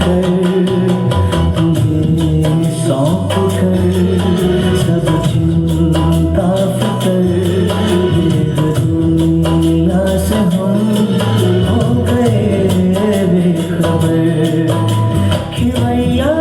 कर तुझे सौंप कर सब चिंता फिकर दुनिया से हम हो गए बेखबर कि भैया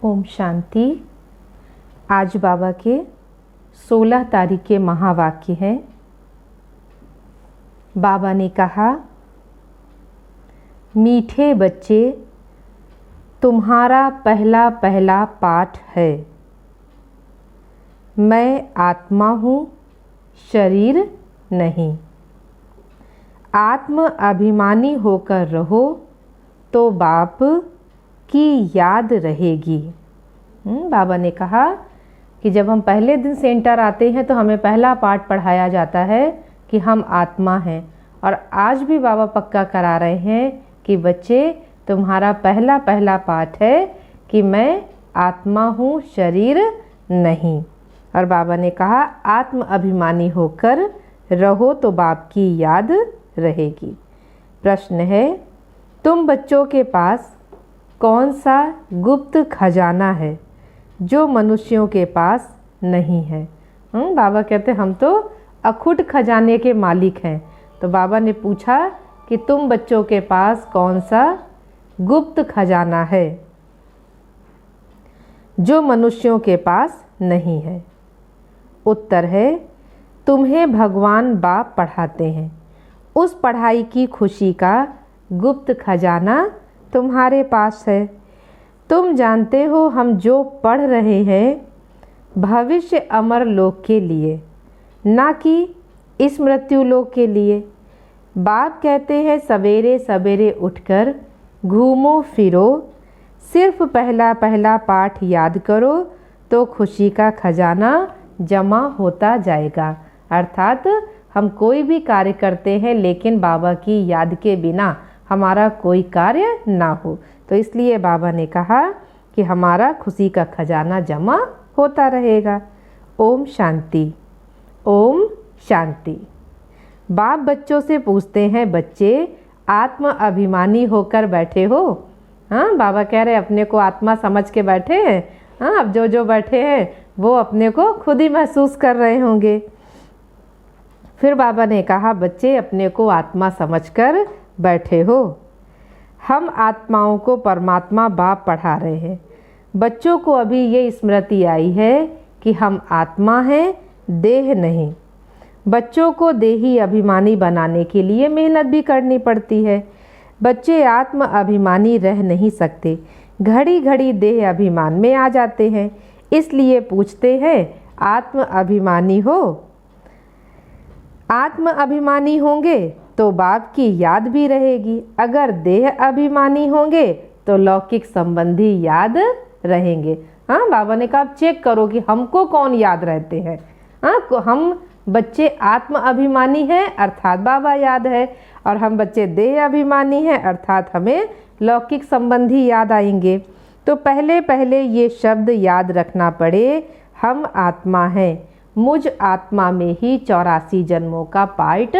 ओम शांति। आज बाबा के 16 तारीख के महावाक्य हैं। बाबा ने कहा, मीठे बच्चे, तुम्हारा पहला पहला पाठ है, मैं आत्मा हूँ, शरीर नहीं। आत्म अभिमानी होकर रहो तो बाप की याद रहेगी। बाबा ने कहा कि जब हम पहले दिन सेंटर आते हैं तो हमें पहला पाठ पढ़ाया जाता है कि हम आत्मा हैं, और आज भी बाबा पक्का करा रहे हैं कि बच्चे, तुम्हारा पहला पहला पाठ है कि मैं आत्मा हूँ, शरीर नहीं। और बाबा ने कहा, आत्म अभिमानी होकर रहो तो बाप की याद रहेगी। प्रश्न है, तुम बच्चों के पास कौन सा गुप्त खजाना है जो मनुष्यों के पास नहीं है? बाबा कहते हम तो अखुट खजाने के मालिक हैं। तो बाबा ने पूछा कि तुम बच्चों के पास कौन सा गुप्त खजाना है जो मनुष्यों के पास नहीं है? उत्तर है, तुम्हें भगवान बाप पढ़ाते हैं। उस पढ़ाई की खुशी का गुप्त खजाना तुम्हारे पास है। तुम जानते हो हम जो पढ़ रहे हैं भविष्य अमर लोक के लिए, ना कि इस मृत्यु लोक के लिए। बाप कहते हैं सवेरे सवेरे उठकर घूमो फिरो, सिर्फ पहला पहला पाठ याद करो तो खुशी का खजाना जमा होता जाएगा। अर्थात हम कोई भी कार्य करते हैं लेकिन बाबा की याद के बिना हमारा कोई कार्य ना हो, तो इसलिए बाबा ने कहा कि हमारा खुशी का खजाना जमा होता रहेगा। ओम शांति, ओम शांति। बाप बच्चों से पूछते हैं, बच्चे आत्म अभिमानी होकर बैठे हो? हाँ, बाबा कह रहे अपने को आत्मा समझ के बैठे हैं। हाँ, अब जो जो बैठे हैं वो अपने को खुद ही महसूस कर रहे होंगे। फिर बाबा ने कहा, बच्चे अपने को आत्मा समझकर बैठे हो। हम आत्माओं को परमात्मा बाप पढ़ा रहे हैं। बच्चों को अभी ये स्मृति आई है कि हम आत्मा हैं, देह नहीं। बच्चों को देही अभिमानी बनाने के लिए मेहनत भी करनी पड़ती है। बच्चे आत्म अभिमानी रह नहीं सकते, घड़ी घड़ी देह अभिमान में आ जाते हैं। इसलिए पूछते हैं, आत्म अभिमानी हो? आत्म अभिमानी होंगे तो बाप की याद भी रहेगी। अगर देह अभिमानी होंगे तो लौकिक संबंधी याद रहेंगे। हाँ, बाबा ने कहा चेक करो कि हमको कौन याद रहते हैं। हाँ, हम बच्चे आत्म अभिमानी हैं अर्थात बाबा याद है, और हम बच्चे देह अभिमानी हैं अर्थात हमें लौकिक संबंधी याद आएंगे। तो पहले पहले ये शब्द याद रखना पड़े, हम आत्मा हैं। मुझ आत्मा में ही 84 जन्मों का पार्ट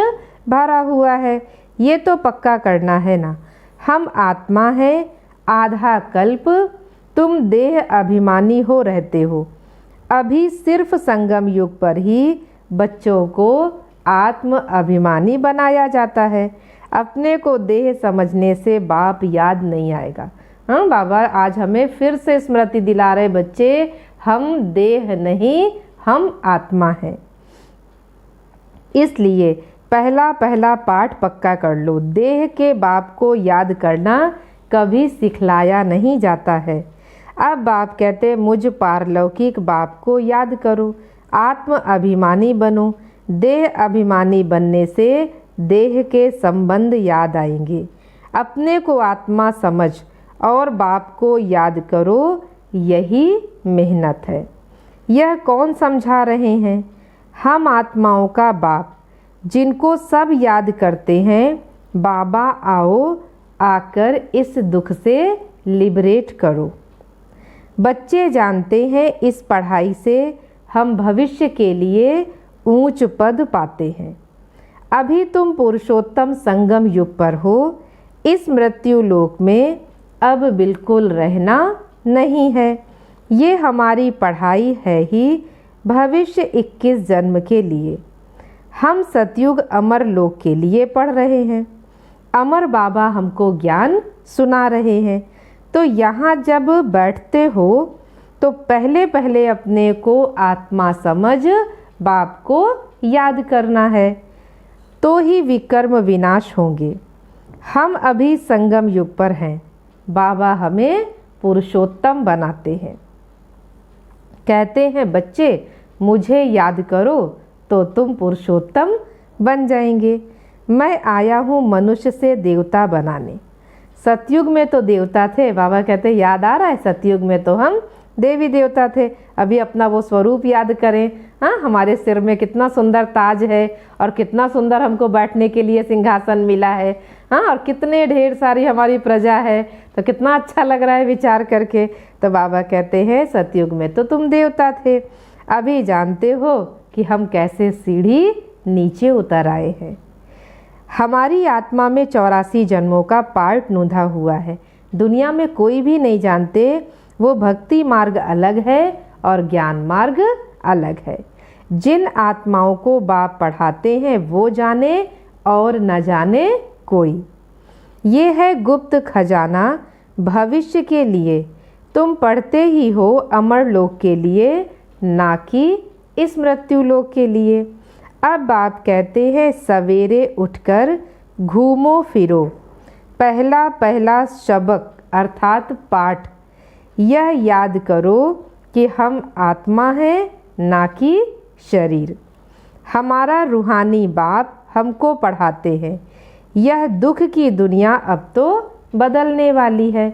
भरा हुआ है, ये तो पक्का करना है ना। हम आत्मा हैं, आधा कल्प तुम देह अभिमानी हो रहते हो। अभी सिर्फ संगम युग पर ही बच्चों को आत्म अभिमानी बनाया जाता है। अपने को देह समझने से बाप याद नहीं आएगा। हाँ, बाबा आज हमें फिर से स्मृति दिला रहे, बच्चे हम देह नहीं, हम आत्मा हैं। इसलिए पहला पहला पाठ पक्का कर लो। देह के बाप को याद करना कभी सिखलाया नहीं जाता है। अब बाप कहते मुझ पारलौकिक बाप को याद करो, आत्म अभिमानी बनो। देह अभिमानी बनने से देह के संबंध याद आएंगे। अपने को आत्मा समझ और बाप को याद करो, यही मेहनत है। यह कौन समझा रहे हैं? हम आत्माओं का बाप, जिनको सब याद करते हैं। बाबा आओ, आकर इस दुख से लिबरेट करो। बच्चे जानते हैं इस पढ़ाई से हम भविष्य के लिए ऊंच पद पाते हैं। अभी तुम पुरुषोत्तम संगम युग पर हो। इस मृत्यु लोक में अब बिल्कुल रहना नहीं है। ये हमारी पढ़ाई है ही भविष्य 21 जन्म के लिए। हम सतयुग अमर लोक के लिए पढ़ रहे हैं। अमर बाबा हमको ज्ञान सुना रहे हैं। तो यहाँ जब बैठते हो तो पहले पहले अपने को आत्मा समझ बाप को याद करना है, तो ही विकर्म विनाश होंगे। हम अभी संगम युग पर हैं। बाबा हमें पुरुषोत्तम बनाते हैं। कहते हैं बच्चे मुझे याद करो तो तुम पुरुषोत्तम बन जाएंगे। मैं आया हूँ मनुष्य से देवता बनाने। सतयुग में तो देवता थे, बाबा कहते याद आ रहा है, सतयुग में तो हम देवी देवता थे। अभी अपना वो स्वरूप याद करें। हाँ, हमारे सिर में कितना सुंदर ताज है और कितना सुंदर हमको बैठने के लिए सिंहासन मिला है। हाँ, और कितने ढेर सारी हमारी प्रजा है, तो कितना अच्छा लग रहा है विचार करके। तो बाबा कहते हैं सतयुग में तो तुम देवता थे। अभी जानते हो कि हम कैसे सीढ़ी नीचे उतर आए हैं। हमारी आत्मा में 84 जन्मों का पार्ट नूंधा हुआ है। दुनिया में कोई भी नहीं जानते वो भक्ति मार्ग अलग है और ज्ञान मार्ग अलग है। जिन आत्माओं को बाप पढ़ाते हैं वो जाने और न जाने कोई। ये है गुप्त खजाना भविष्य के लिए। तुम पढ़ते ही हो अमर लोक के लिए, ना कि इस मृत्यु लोक के लिए। अब बाप कहते हैं सवेरे उठकर घूमो फिरो, पहला पहला सबक अर्थात पाठ यह याद करो कि हम आत्मा हैं ना कि शरीर। हमारा रूहानी बाप हमको पढ़ाते हैं यह दुख की दुनिया अब तो बदलने वाली है।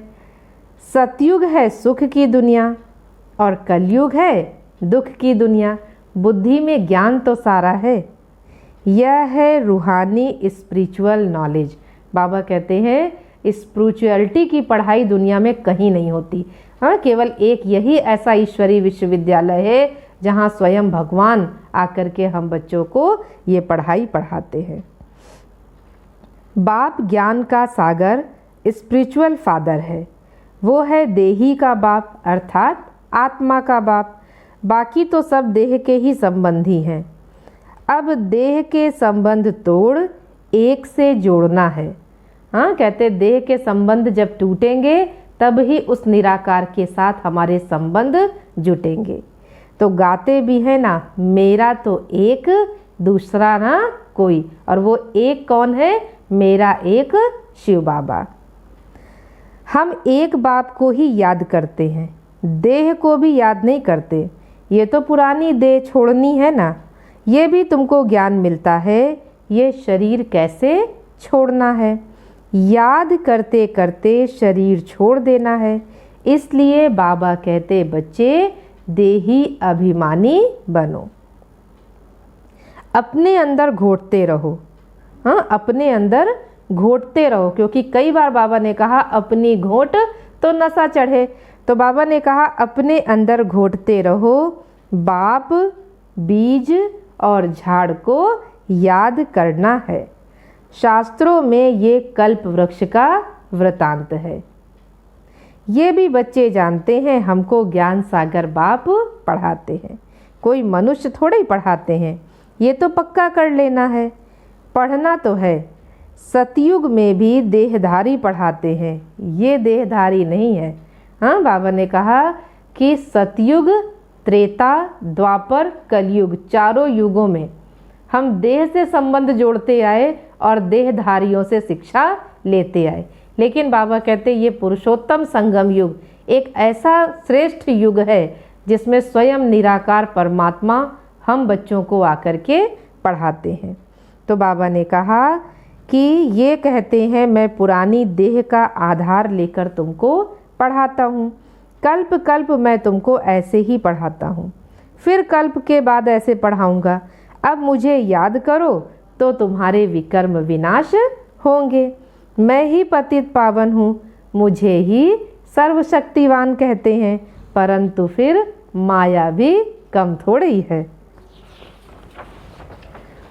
सतयुग है सुख की दुनिया और कलयुग है दुख की दुनिया। बुद्धि में ज्ञान तो सारा है। यह है रूहानी स्पिरिचुअल नॉलेज। बाबा कहते हैं स्पिरिचुअलिटी की पढ़ाई दुनिया में कहीं नहीं होती। हाँ, केवल एक यही ऐसा ईश्वरीय विश्वविद्यालय है जहाँ स्वयं भगवान आकर के हम बच्चों को ये पढ़ाई पढ़ाते हैं। बाप ज्ञान का सागर स्पिरिचुअल फादर है। वो है देही का बाप अर्थात आत्मा का बाप। बाकी तो सब देह के ही संबंधी हैं। अब देह के संबंध तोड़ एक से जोड़ना है। हाँ, कहते देह के संबंध जब टूटेंगे तब ही उस निराकार के साथ हमारे संबंध जुटेंगे। तो गाते भी है ना, मेरा तो एक दूसरा ना कोई, और वो एक कौन है? मेरा एक शिव बाबा। हम एक बाप को ही याद करते हैं, देह को भी याद नहीं करते। ये तो पुरानी देह छोड़नी है ना, ये भी तुमको ज्ञान मिलता है। ये शरीर कैसे छोड़ना है, याद करते करते शरीर छोड़ देना है। इसलिए बाबा कहते बच्चे देही अभिमानी बनो, अपने अंदर घोटते रहो। हाँ, अपने अंदर घोटते रहो, क्योंकि कई बार बाबा ने कहा अपनी घोट तो नशा चढ़े। तो बाबा ने कहा अपने अंदर घोटते रहो। बाप बीज और झाड़ को याद करना है। शास्त्रों में ये कल्प वृक्ष का वृतांत है। ये भी बच्चे जानते हैं, हमको ज्ञान सागर बाप पढ़ाते हैं, कोई मनुष्य थोड़े ही पढ़ाते हैं। ये तो पक्का कर लेना है, पढ़ना तो है। सतयुग में भी देहधारी पढ़ाते हैं, ये देहधारी नहीं है। हाँ, बाबा ने कहा कि सतयुग, त्रेता, द्वापर, कलयुग, चारों युगों में हम देह से संबंध जोड़ते आए और देहधारियों से शिक्षा लेते आए। लेकिन बाबा कहते ये पुरुषोत्तम संगम युग एक ऐसा श्रेष्ठ युग है जिसमें स्वयं निराकार परमात्मा हम बच्चों को आकर के पढ़ाते हैं। तो बाबा ने कहा कि ये कहते हैं मैं पुरानी देह का आधार लेकर तुमको पढ़ाता हूँ। कल्प कल्प मैं तुमको ऐसे ही पढ़ाता हूँ, फिर कल्प के बाद ऐसे पढ़ाऊँगा। अब मुझे याद करो तो तुम्हारे विकर्म विनाश होंगे। मैं ही पतित पावन हूँ, मुझे ही सर्वशक्तिवान कहते हैं, परंतु फिर माया भी कम थोड़ी ही है,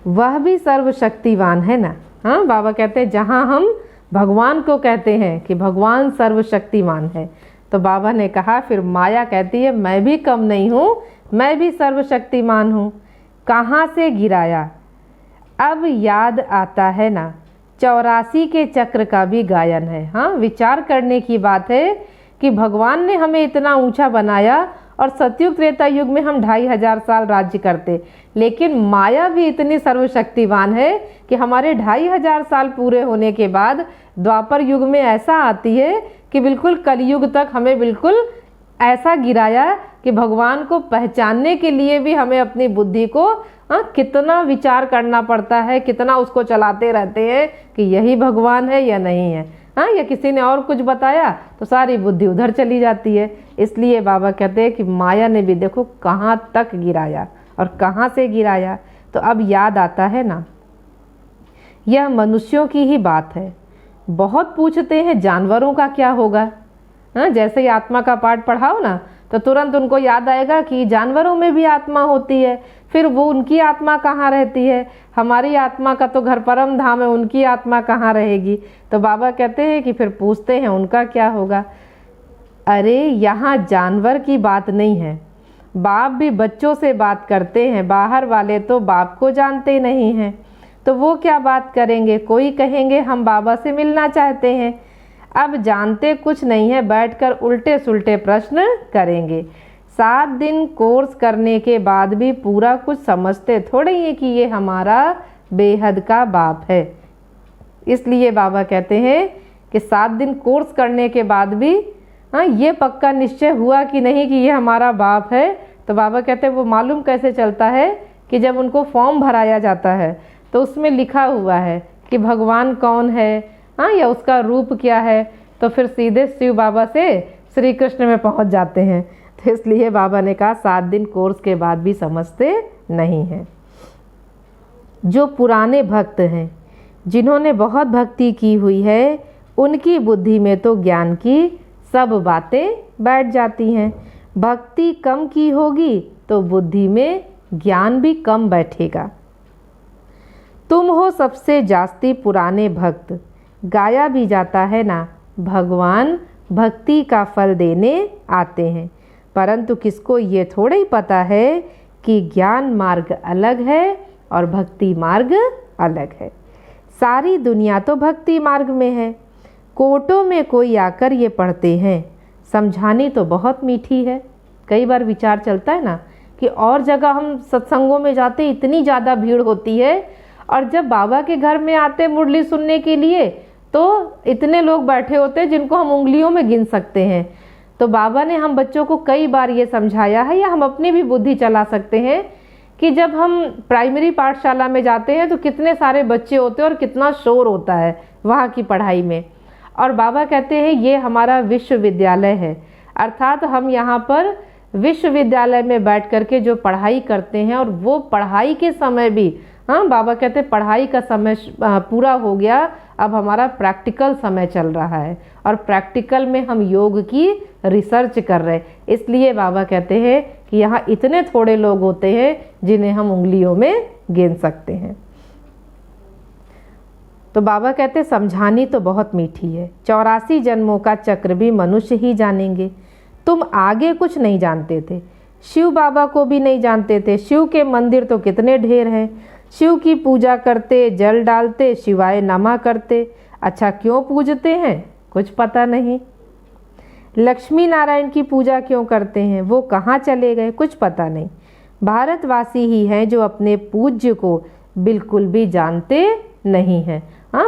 वह भी सर्वशक्तिवान है ना। हाँ, बाबा कहते हैं जहाँ हम भगवान को कहते हैं कि भगवान सर्वशक्तिमान है, तो बाबा ने कहा फिर माया कहती है मैं भी कम नहीं हूँ, मैं भी सर्वशक्तिमान हूँ। कहाँ से गिराया अब याद आता है ना, 84 के चक्र का भी गायन है। हाँ, विचार करने की बात है कि भगवान ने हमें इतना ऊंचा बनाया और सतयुग त्रेता युग में हम 2500 साल राज्य करते, लेकिन माया भी इतनी सर्वशक्तिवान है कि हमारे 2500 साल पूरे होने के बाद द्वापर युग में ऐसा आती है कि बिल्कुल कलयुग तक हमें बिल्कुल ऐसा गिराया कि भगवान को पहचानने के लिए भी हमें अपनी बुद्धि को कितना विचार करना पड़ता है, कितना उसको चलाते रहते हैं कि यही भगवान है या नहीं है। हाँ, या किसी ने और कुछ बताया तो सारी बुद्धि उधर चली जाती है। इसलिए बाबा कहते हैं कि माया ने भी देखो कहाँ तक गिराया और कहाँ से गिराया। तो अब याद आता है ना, यह मनुष्यों की ही बात है। बहुत पूछते हैं जानवरों का क्या होगा। हाँ, जैसे ही आत्मा का पाठ पढ़ाओ ना तो तुरंत उनको याद आएगा कि जानवरों में भी आत्मा होती है, फिर वो उनकी आत्मा कहाँ रहती है, हमारी आत्मा का तो घर परम धाम है, उनकी आत्मा कहाँ रहेगी। तो बाबा कहते हैं कि फिर पूछते हैं उनका क्या होगा। अरे यहाँ जानवर की बात नहीं है, बाप भी बच्चों से बात करते हैं, बाहर वाले तो बाप को जानते नहीं हैं, तो वो क्या बात करेंगे। कोई कहेंगे हम बाबा से मिलना चाहते हैं, अब जानते कुछ नहीं है, बैठकर उल्टे सुल्टे प्रश्न करेंगे। 7 दिन कोर्स करने के बाद भी पूरा कुछ समझते थोड़े ही कि ये हमारा बेहद का बाप है। इसलिए बाबा कहते हैं कि 7 दिन कोर्स करने के बाद भी ये पक्का निश्चय हुआ कि नहीं कि ये हमारा बाप है। तो बाबा कहते हैं वो मालूम कैसे चलता है कि जब उनको फॉर्म भराया जाता है तो उसमें लिखा हुआ है कि भगवान कौन है, या उसका रूप क्या है, तो फिर सीधे शिव बाबा से श्री कृष्ण में पहुंच जाते हैं। तो इसलिए बाबा ने कहा 7 दिन कोर्स के बाद भी समझते नहीं हैं। जो पुराने भक्त हैं, जिन्होंने बहुत भक्ति की हुई है, उनकी बुद्धि में तो ज्ञान की सब बातें बैठ जाती हैं। भक्ति कम की होगी तो बुद्धि में ज्ञान भी कम बैठेगा। तुम हो सबसे जास्ती पुराने भक्त, गाया भी जाता है ना, भगवान भक्ति का फल देने आते हैं। परंतु किसको ये थोड़ा ही पता है कि ज्ञान मार्ग अलग है और भक्ति मार्ग अलग है। सारी दुनिया तो भक्ति मार्ग में है। कोर्टों में कोई आकर ये पढ़ते हैं, समझानी तो बहुत मीठी है। कई बार विचार चलता है ना कि और जगह हम सत्संगों में जाते इतनी ज़्यादा भीड़ होती है, और जब बाबा के घर में आते मुरली सुनने के लिए तो इतने लोग बैठे होते हैं जिनको हम उंगलियों में गिन सकते हैं। तो बाबा ने हम बच्चों को कई बार ये समझाया है, या हम अपनी भी बुद्धि चला सकते हैं कि जब हम प्राइमरी पाठशाला में जाते हैं तो कितने सारे बच्चे होते हैं और कितना शोर होता है वहाँ की पढ़ाई में। और बाबा कहते हैं ये हमारा विश्वविद्यालय है, अर्थात हम यहाँ पर विश्वविद्यालय में बैठ करके जो पढ़ाई करते हैं, और वो पढ़ाई के समय भी बाबा कहते हैं पढ़ाई का समय पूरा हो गया, अब हमारा प्रैक्टिकल समय चल रहा है, और प्रैक्टिकल में हम योग की रिसर्च कर रहे हैं। इसलिए बाबा कहते हैं कि यहाँ इतने थोड़े लोग होते हैं जिन्हें हम उंगलियों में गिन सकते हैं। तो बाबा कहते समझानी तो बहुत मीठी है, 84 जन्मों का चक्र भी मनुष्य ही जानेंगे। तुम आगे कुछ नहीं जानते थे, शिव बाबा को भी नहीं जानते थे। शिव के मंदिर तो कितने ढेर हैं, शिव की पूजा करते, जल डालते, शिवाय नमा करते। अच्छा क्यों पूजते हैं कुछ पता नहीं। लक्ष्मी नारायण की पूजा क्यों करते हैं, वो कहाँ चले गए कुछ पता नहीं। भारतवासी ही हैं जो अपने पूज्य को बिल्कुल भी जानते नहीं हैं।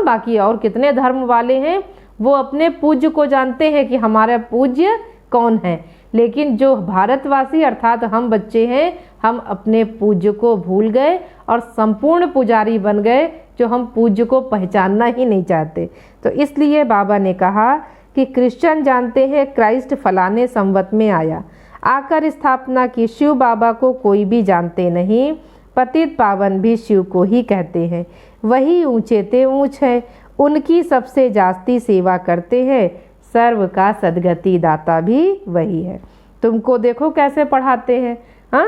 बाकी और कितने धर्म वाले हैं वो अपने पूज्य को जानते हैं कि हमारा पूज्य कौन है, लेकिन जो भारतवासी अर्थात हम बच्चे हैं, हम अपने पूज्य को भूल गए और संपूर्ण पुजारी बन गए जो हम पूज्य को पहचानना ही नहीं चाहते। तो इसलिए बाबा ने कहा कि क्रिश्चियन जानते हैं क्राइस्ट फलाने संवत में आया, आकर स्थापना की। शिव बाबा को कोई भी जानते नहीं, पतित पावन भी शिव को ही कहते हैं। वही ऊंचे ते ऊंच है, उनकी सबसे जास्ती सेवा करते हैं। सर्व का सदगति दाता भी वही है। तुमको देखो कैसे पढ़ाते हैं,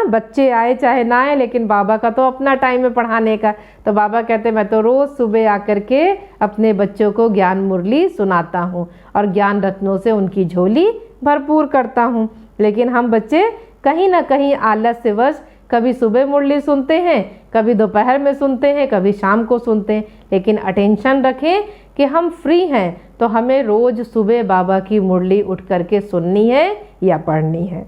बच्चे आए चाहे ना आए, लेकिन बाबा का तो अपना टाइम है पढ़ाने का। तो बाबा कहते मैं तो रोज़ सुबह आकर के अपने बच्चों को ज्ञान मुरली सुनाता हूँ और ज्ञान रत्नों से उनकी झोली भरपूर करता हूँ। लेकिन हम बच्चे कहीं ना कहीं आलस्यवश कभी सुबह मुरली सुनते हैं, कभी दोपहर में सुनते हैं, कभी शाम को सुनते हैं। लेकिन अटेंशन रखें कि हम फ्री हैं तो हमें रोज़ सुबह बाबा की मुरली उठ करके सुननी है या पढ़नी है।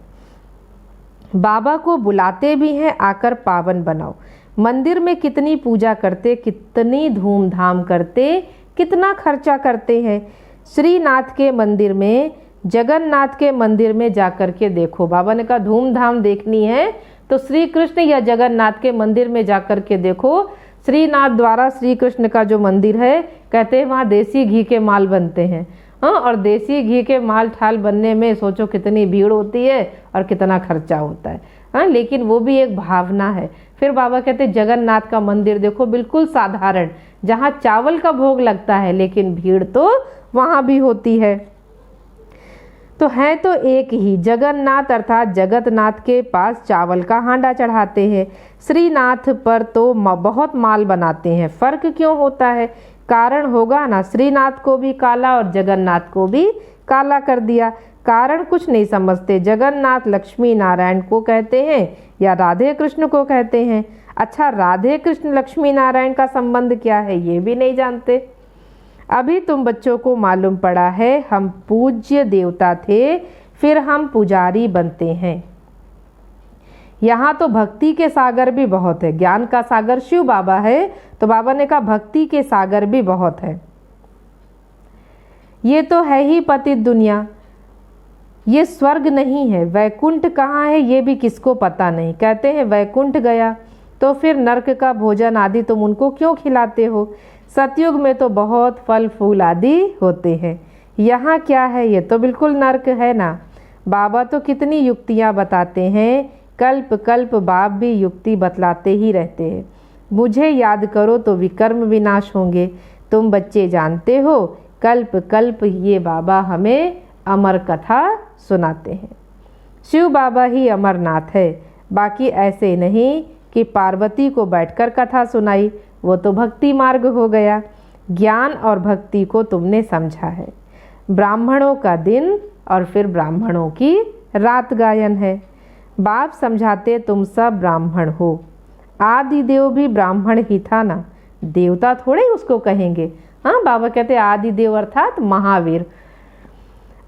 बाबा को बुलाते भी हैं आकर पावन बनाओ। मंदिर में कितनी पूजा करते, कितनी धूमधाम करते, कितना खर्चा करते हैं। श्रीनाथ के मंदिर में, जगन्नाथ के मंदिर में जाकर के देखो। बाबा ने कहा धूमधाम देखनी है तो श्री कृष्ण या जगन्नाथ के मंदिर में जाकर के देखो। श्रीनाथ द्वारा श्री कृष्ण का जो मंदिर है, कहते हैं वहाँ देसी घी के माल बनते हैं। और देसी घी के माल ठाल बनने में सोचो कितनी भीड़ होती है और कितना खर्चा होता है। लेकिन वो भी एक भावना है। फिर बाबा कहते जगन्नाथ का मंदिर देखो, बिल्कुल साधारण, जहाँ चावल का भोग लगता है, लेकिन भीड़ तो वहाँ भी होती है। तो है तो एक ही जगन्नाथ अर्थात जगतनाथ के पास चावल का हांडा चढ़ाते हैं। श्रीनाथ पर तो बहुत माल बनाते हैं। फर्क क्यों होता है? कारण होगा ना, श्रीनाथ को भी काला और जगन्नाथ को भी काला कर दिया। कारण कुछ नहीं समझते। जगन्नाथ लक्ष्मी नारायण को कहते हैं या राधे कृष्ण को कहते हैं। अच्छा, राधे कृष्ण लक्ष्मी नारायण का संबंध क्या है ये भी नहीं जानते। अभी तुम बच्चों को मालूम पड़ा है हम पूज्य देवता थे, फिर हम पुजारी बनते हैं। यहाँ तो भक्ति के सागर भी बहुत है। ज्ञान का सागर शिव बाबा है, तो बाबा ने कहा भक्ति के सागर भी बहुत है। ये तो है ही पतित दुनिया, ये स्वर्ग नहीं है। वैकुंठ कहाँ है ये भी किसको पता नहीं। कहते हैं वैकुंठ गया तो फिर नरक का भोजन आदि तुम उनको क्यों खिलाते हो? सतयुग में तो बहुत फल फूल आदि होते हैं, यहाँ क्या है? ये तो बिल्कुल नरक है ना। बाबा तो कितनी युक्तियाँ बताते हैं, कल्प कल्प बाप भी युक्ति बतलाते ही रहते हैं। मुझे याद करो तो विकर्म विनाश होंगे। तुम बच्चे जानते हो कल्प कल्प ये बाबा हमें अमर कथा सुनाते हैं। शिव बाबा ही अमरनाथ है, बाकी ऐसे नहीं कि पार्वती को बैठकर कथा सुनाई, वो तो भक्ति मार्ग हो गया। ज्ञान और भक्ति को तुमने समझा है। ब्राह्मणों का दिन और फिर ब्राह्मणों की रात गायन है। बाप समझाते तुम सब ब्राह्मण हो। आदि देव भी ब्राह्मण ही था ना, देवता थोड़े उसको कहेंगे। हाँ, बाबा कहते आदि देव अर्थात महावीर।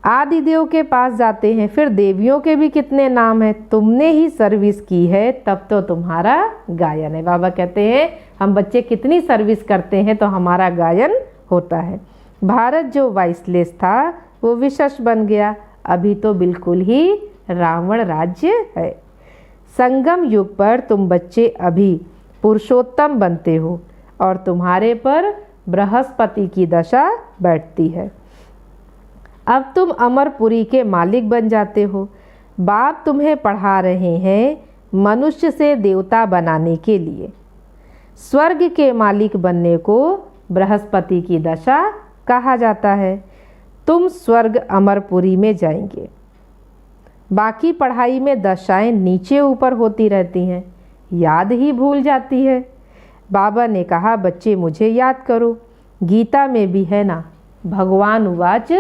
आदि देव के पास जाते हैं, फिर देवियों के भी कितने नाम हैं। तुमने ही सर्विस की है तब तो तुम्हारा गायन है। बाबा कहते हैं हम बच्चे कितनी सर्विस करते हैं तो हमारा गायन होता है। भारत जो वाइसलेस था वो विशेष बन गया, अभी तो बिल्कुल ही रावण राज्य है। संगम युग पर तुम बच्चे अभी पुरुषोत्तम बनते हो और तुम्हारे पर बृहस्पति की दशा बैठती है। अब तुम अमरपुरी के मालिक बन जाते हो। बाप तुम्हें पढ़ा रहे हैं मनुष्य से देवता बनाने के लिए। स्वर्ग के मालिक बनने को बृहस्पति की दशा कहा जाता है। तुम स्वर्ग अमरपुरी में जाएंगे। बाकी पढ़ाई में दशाएं नीचे ऊपर होती रहती हैं, याद ही भूल जाती है। बाबा ने कहा बच्चे मुझे याद करो। गीता में भी है ना, भगवान उवाच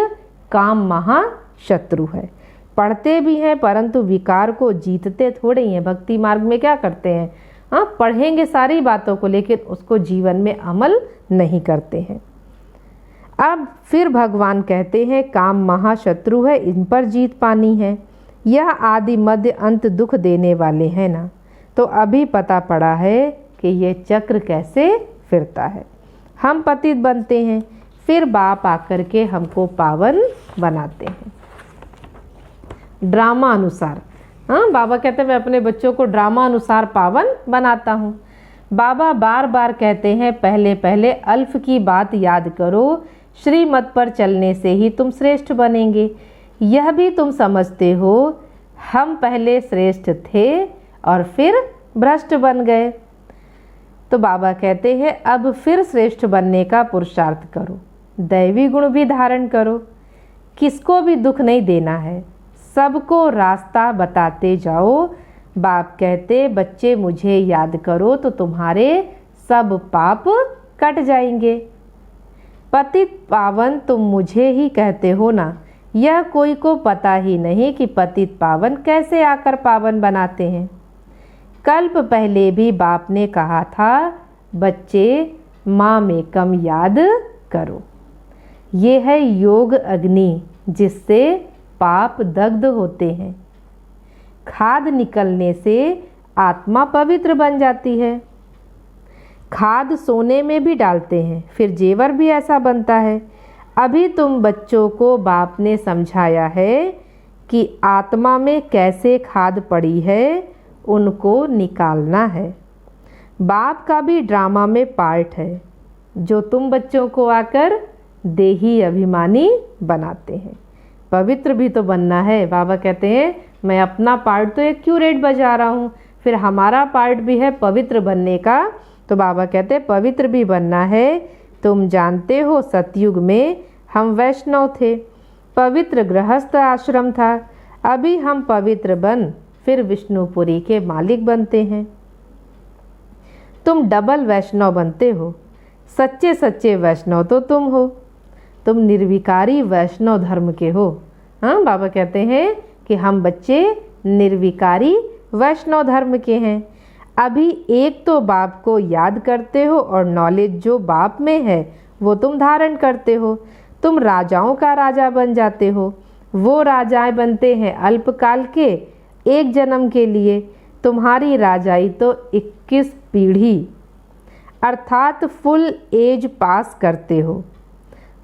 काम महाशत्रु है। पढ़ते भी हैं परंतु विकार को जीतते थोड़े ही हैं। भक्ति मार्ग में क्या करते हैं? हाँ, पढ़ेंगे सारी बातों को लेकिन उसको जीवन में अमल नहीं करते हैं। अब फिर भगवान कहते हैं काम महाशत्रु है, इन पर जीत पानी है। यह आदि मध्य अंत दुख देने वाले हैं ना। तो अभी पता पड़ा है कि ये चक्र कैसे फिरता है। हम पतित बनते हैं, फिर बाप आकर के हमको पावन बनाते हैं ड्रामा अनुसार। हाँ, बाबा कहते हैं मैं अपने बच्चों को ड्रामा अनुसार पावन बनाता हूँ। बाबा बार बार कहते हैं पहले पहले अल्फ की बात याद करो, श्रीमत पर चलने से ही तुम श्रेष्ठ बनेंगे। यह भी तुम समझते हो हम पहले श्रेष्ठ थे और फिर भ्रष्ट बन गए। तो बाबा कहते हैं अब फिर श्रेष्ठ बनने का पुरुषार्थ करो, दैवी गुण भी धारण करो, किसको भी दुख नहीं देना है, सबको रास्ता बताते जाओ। बाप कहते बच्चे मुझे याद करो तो तुम्हारे सब पाप कट जाएंगे। पतित पावन तुम मुझे ही कहते हो ना, यह कोई को पता ही नहीं कि पतित पावन कैसे आकर पावन बनाते हैं। कल्प पहले भी बाप ने कहा था बच्चे माँ में कम याद करो। ये है योग अग्नि जिससे पाप दग्ध होते हैं। खाद निकलने से आत्मा पवित्र बन जाती है। खाद सोने में भी डालते हैं, फिर जेवर भी ऐसा बनता है। अभी तुम बच्चों को बाप ने समझाया है कि आत्मा में कैसे खाद पड़ी है, उनको निकालना है। बाप का भी ड्रामा में पार्ट है जो तुम बच्चों को आकर देही अभिमानी बनाते हैं। पवित्र भी तो बनना है। बाबा कहते हैं मैं अपना पार्ट तो एक्यूरेट बजा रहा हूँ, फिर हमारा पार्ट भी है पवित्र बनने का। तो बाबा कहते हैं पवित्र भी बनना है। तुम जानते हो सतयुग में हम वैष्णव थे, पवित्र गृहस्थ आश्रम था। अभी हम पवित्र बन फिर विष्णुपुरी के मालिक बनते हैं। तुम डबल वैष्णव बनते हो। सच्चे सच्चे वैष्णव तो तुम हो, तुम निर्विकारी वैष्णव धर्म के हो। हाँ, बाबा कहते हैं कि हम बच्चे निर्विकारी वैष्णव धर्म के हैं। अभी एक तो बाप को याद करते हो और नॉलेज जो बाप में है वो तुम धारण करते हो। तुम राजाओं का राजा बन जाते हो। वो राजाएं बनते हैं अल्पकाल के, एक जन्म के लिए। तुम्हारी राजाई तो 21 पीढ़ी अर्थात फुल एज पास करते हो।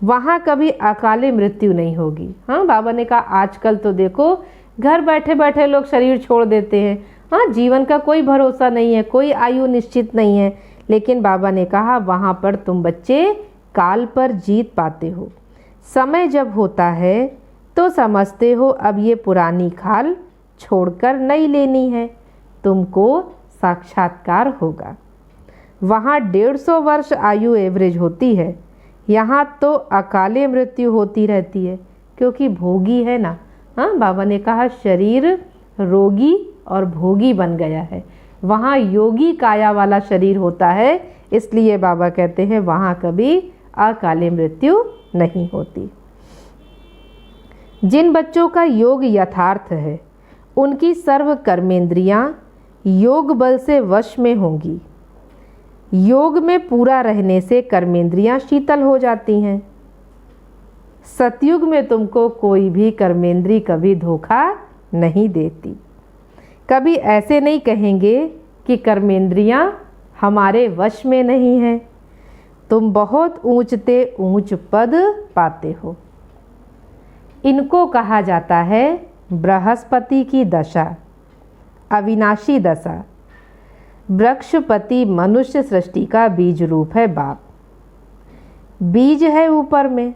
वहाँ कभी अकाले मृत्यु नहीं होगी। हाँ, बाबा ने कहा आजकल तो देखो घर बैठे बैठे लोग शरीर छोड़ देते हैं। हाँ, जीवन का कोई भरोसा नहीं है, कोई आयु निश्चित नहीं है, लेकिन बाबा ने कहा वहाँ पर तुम बच्चे काल पर जीत पाते हो। समय जब होता है तो समझते हो अब ये पुरानी खाल छोड़कर नई लेनी है, तुमको साक्षात्कार होगा। वहाँ 150 वर्ष आयु एवरेज होती है, यहाँ तो अकाले मृत्यु होती रहती है, क्योंकि भोगी है ना। हाँ, बाबा ने कहा शरीर रोगी और भोगी बन गया है, वहाँ योगी काया वाला शरीर होता है, इसलिए बाबा कहते हैं वहाँ कभी अकाले मृत्यु नहीं होती। जिन बच्चों का योग यथार्थ है उनकी सर्व कर्मेंद्रियाँ योग बल से वश में होंगी। योग में पूरा रहने से कर्मेंद्रियाँ शीतल हो जाती हैं। सतयुग में तुमको कोई भी कर्मेंद्री कभी धोखा नहीं देती। कभी ऐसे नहीं कहेंगे कि कर्मेंद्रियाँ हमारे वश में नहीं हैं। तुम बहुत ऊंचते ऊंच पद पाते हो। इनको कहा जाता है बृहस्पति की दशा, अविनाशी दशा। वृक्षपति मनुष्य सृष्टि का बीज रूप है बाप। बीज है ऊपर में,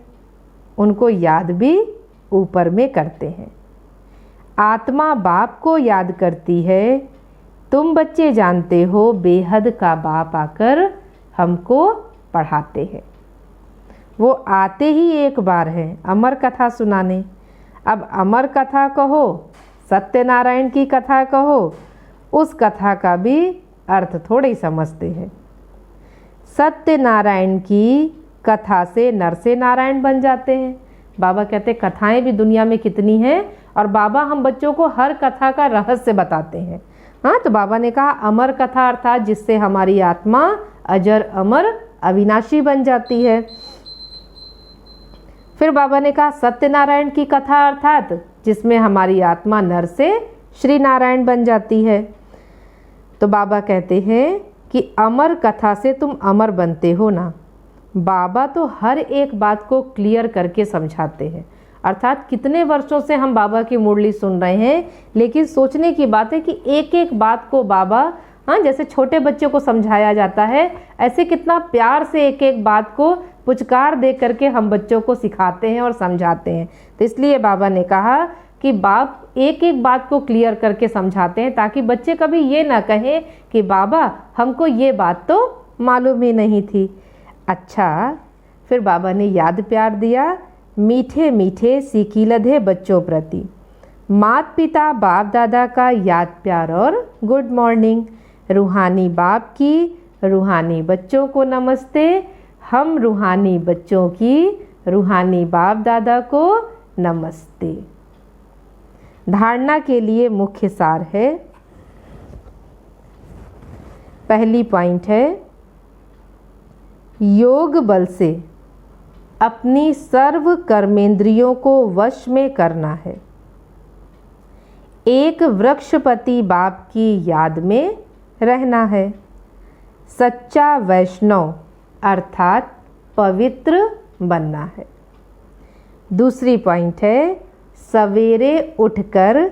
उनको याद भी ऊपर में करते हैं। आत्मा बाप को याद करती है। तुम बच्चे जानते हो बेहद का बाप आकर हमको पढ़ाते हैं। वो आते ही एक बार हैं अमर कथा सुनाने। अब अमर कथा कहो, सत्यनारायण की कथा कहो, उस कथा का भी अर्थ थोड़े ही समझते हैं। सत्यनारायण की कथा से नर से नारायण बन जाते हैं। बाबा कहते कथाएं भी दुनिया में कितनी हैं, और बाबा हम बच्चों को हर कथा का रहस्य बताते हैं। हाँ, तो बाबा ने कहा अमर कथा अर्थात जिससे हमारी आत्मा अजर अमर अविनाशी बन जाती है। फिर बाबा ने कहा सत्यनारायण की कथा अर्थात जिसमें हमारी आत्मा नर से श्री नारायण बन जाती है। तो बाबा कहते हैं कि अमर कथा से तुम अमर बनते हो ना। बाबा तो हर एक बात को क्लियर करके समझाते हैं। अर्थात कितने वर्षों से हम बाबा की मुरली सुन रहे हैं, लेकिन सोचने की बात है कि एक एक बात को बाबा, हाँ, जैसे छोटे बच्चे को समझाया जाता है, ऐसे कितना प्यार से एक एक बात को पुचकार दे करके हम बच्चों को सिखाते हैं और समझाते हैं। तो इसलिए बाबा ने कहा कि बाप एक एक बात को क्लियर करके समझाते हैं, ताकि बच्चे कभी ये ना कहें कि बाबा हमको ये बात तो मालूम ही नहीं थी। अच्छा, फिर बाबा ने याद प्यार दिया, मीठे मीठे सीखी लधे बच्चों प्रति माता पिता बाप दादा का याद प्यार और गुड मॉर्निंग। रूहानी बाप की रूहानी बच्चों को नमस्ते। हम रूहानी बच्चों की रूहानी बाप दादा को नमस्ते। धारणा के लिए मुख्य सार है, पहली पॉइंट है योग बल से अपनी सर्व कर्मेंद्रियों को वश में करना है। एक वृक्षपति बाप की याद में रहना है। सच्चा वैष्णव अर्थात पवित्र बनना है। दूसरी पॉइंट है सवेरे उठकर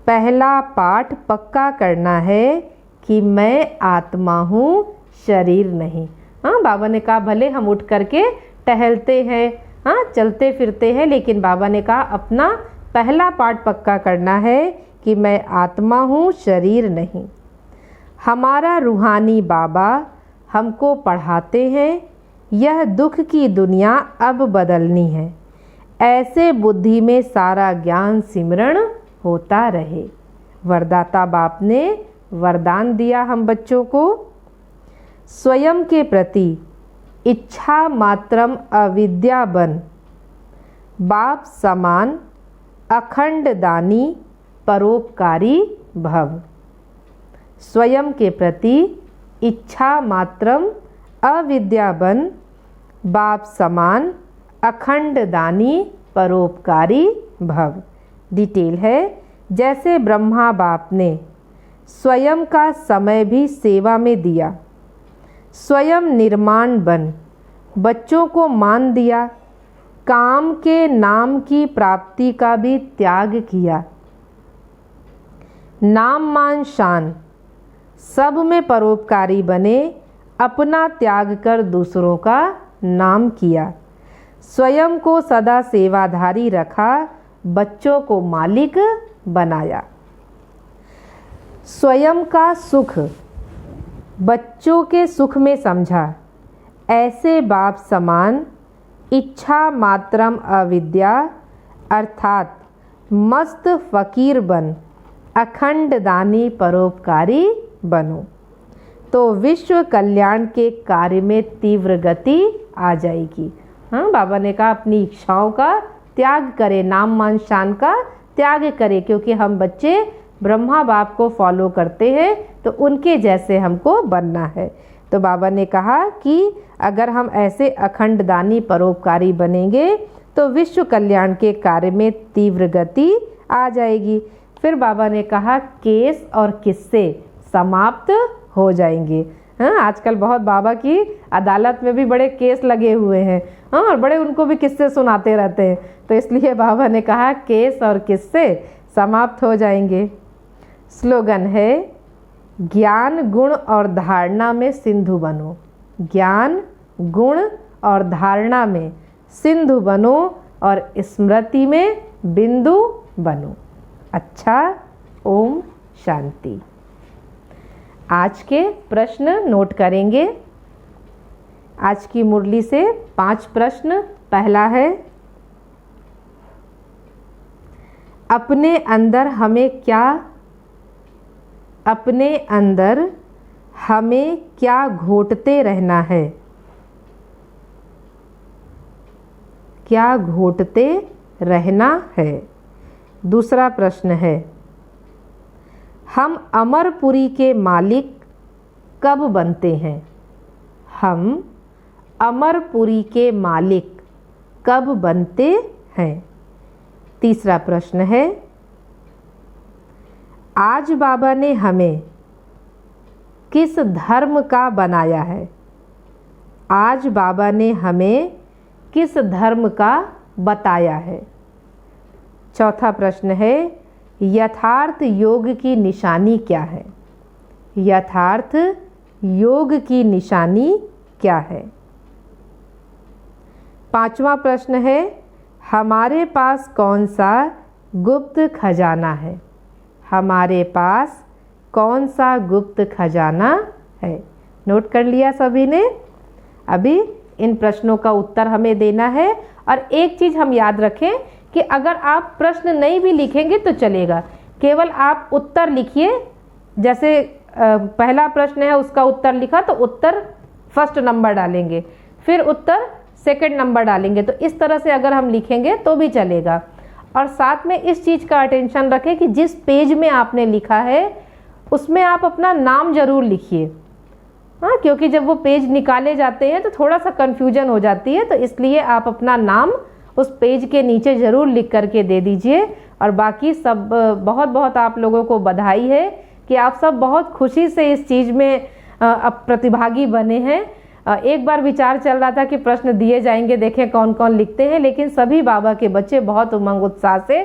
पहला पाठ पक्का करना है कि मैं आत्मा हूँ, शरीर नहीं। हाँ, बाबा ने कहा भले हम उठ करके टहलते हैं, हाँ, चलते फिरते हैं, लेकिन बाबा ने कहा अपना पहला पाठ पक्का करना है कि मैं आत्मा हूँ, शरीर नहीं। हमारा रूहानी बाबा हमको पढ़ाते हैं यह दुख की दुनिया अब बदलनी है। ऐसे बुद्धि में सारा ज्ञान सिमरण होता रहे। वरदाता बाप ने वरदान दिया हम बच्चों को। स्वयं के प्रति इच्छा मात्रम अविद्या बन, बाप समान अखंड दानी परोपकारी भव। स्वयं के प्रति इच्छा मात्रम अविद्या बन, बाप समान अखंड दानी परोपकारी भव। डिटेल है, जैसे ब्रह्मा बाप ने स्वयं का समय भी सेवा में दिया, स्वयं निर्माण बन बच्चों को मान दिया, काम के नाम की प्राप्ति का भी त्याग किया। नाम मान शान सब में परोपकारी बने, अपना त्याग कर दूसरों का नाम किया। स्वयं को सदा सेवाधारी रखा, बच्चों को मालिक बनाया। स्वयं का सुख बच्चों के सुख में समझा, ऐसे बाप समान इच्छा मात्रम अविद्या अर्थात मस्त फकीर बन, अखंड दानी परोपकारी बनो, तो विश्व कल्याण के कार्य में तीव्र गति आ जाएगी। हाँ, बाबा ने कहा अपनी इच्छाओं का त्याग करें, नाम मान शान का त्याग करें, क्योंकि हम बच्चे ब्रह्मा बाप को फॉलो करते हैं तो उनके जैसे हमको बनना है। तो बाबा ने कहा कि अगर हम ऐसे अखंड दानी परोपकारी बनेंगे तो विश्व कल्याण के कार्य में तीव्र गति आ जाएगी। फिर बाबा ने कहा केस और किस्से समाप्त हो जाएंगे। हाँ, आजकल बहुत बाबा की अदालत में भी बड़े केस लगे हुए हैं। हाँ, और बड़े उनको भी किस्से सुनाते रहते हैं, तो इसलिए बाबा ने कहा केस और किस्से समाप्त हो जाएंगे। स्लोगन है ज्ञान गुण और धारणा में सिंधु बनो। ज्ञान गुण और धारणा में सिंधु बनो और स्मृति में बिंदु बनो। अच्छा, ओम शांति। आज के प्रश्न नोट करेंगे। आज की मुरली से 5 प्रश्न। पहला है, अपने अंदर हमें क्या घोटते रहना है? क्या घोटते रहना है? दूसरा प्रश्न है, हम अमरपुरी के मालिक कब बनते हैं? हम अमरपुरी के मालिक कब बनते हैं? तीसरा प्रश्न है, आज बाबा ने हमें किस धर्म का बनाया है? आज बाबा ने हमें किस धर्म का बताया है? चौथा प्रश्न है, यथार्थ योग की निशानी क्या है? यथार्थ योग की निशानी क्या है? पांचवा प्रश्न है, हमारे पास कौन सा गुप्त खजाना है? हमारे पास कौन सा गुप्त खजाना है? नोट कर लिया सभी ने? अभी इन प्रश्नों का उत्तर हमें देना है। और एक चीज़ हम याद रखें कि अगर आप प्रश्न नहीं भी लिखेंगे तो चलेगा, केवल आप उत्तर लिखिए। जैसे पहला प्रश्न है उसका उत्तर लिखा तो उत्तर फर्स्ट नंबर डालेंगे, फिर उत्तर सेकंड नंबर डालेंगे। तो इस तरह से अगर हम लिखेंगे तो भी चलेगा। और साथ में इस चीज़ का अटेंशन रखें कि जिस पेज में आपने लिखा है उसमें आप अपना नाम जरूर लिखिए। हाँ, क्योंकि जब वो पेज निकाले जाते हैं तो थोड़ा सा कन्फ्यूजन हो जाती है, तो इसलिए आप अपना नाम उस पेज के नीचे ज़रूर लिख करके दे दीजिए। और बाकी सब बहुत बहुत आप लोगों को बधाई है कि आप सब बहुत खुशी से इस चीज़ में अब प्रतिभागी बने हैं। एक बार विचार चल रहा था कि प्रश्न दिए जाएंगे, देखें कौन कौन लिखते हैं, लेकिन सभी बाबा के बच्चे बहुत उमंग उत्साह से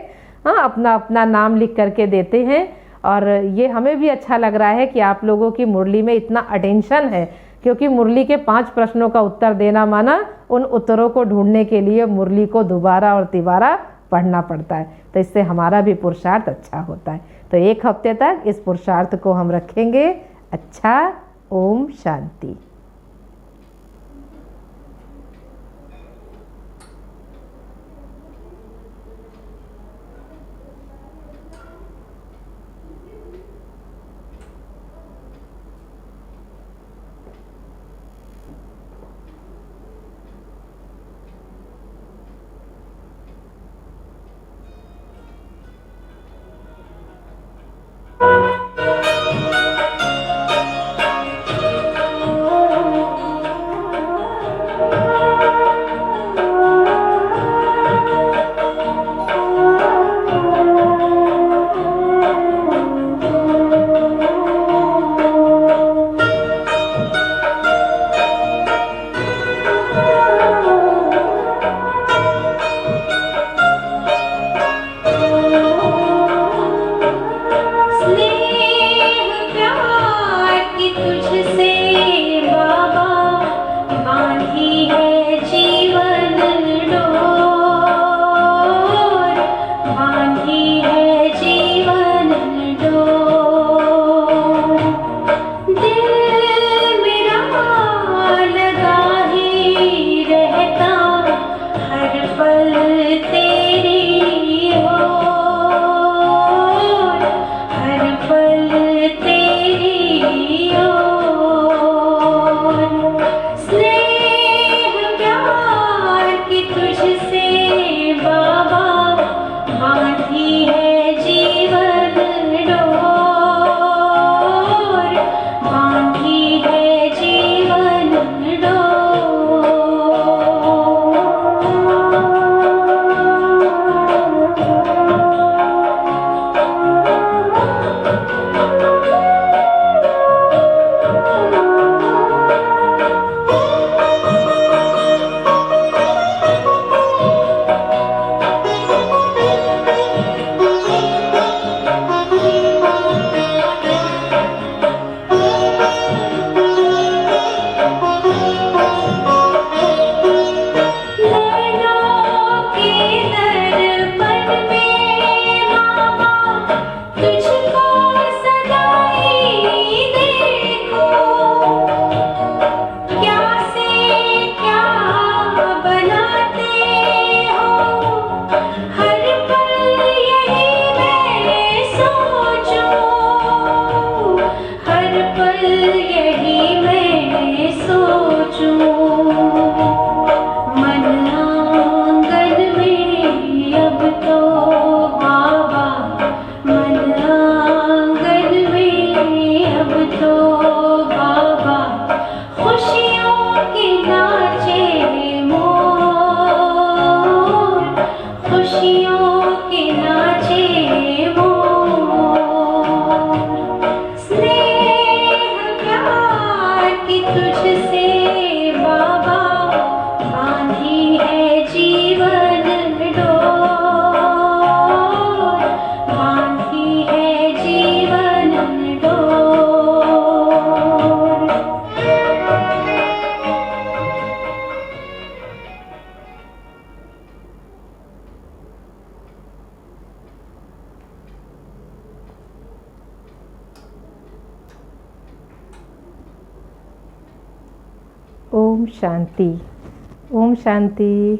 अपना अपना नाम लिख करके देते हैं। और ये हमें भी अच्छा लग रहा है कि आप लोगों की मुरली में इतना अटेंशन है, क्योंकि मुरली के 5 प्रश्नों का उत्तर देना माना उन उत्तरों को ढूंढने के लिए मुरली को दोबारा और तिबारा पढ़ना पड़ता है। तो इससे हमारा भी पुरुषार्थ अच्छा होता है। तो 1 हफ्ते तक इस पुरुषार्थ को हम रखेंगे। अच्छा, ओम शांति। ओम शांति। ओम शांति।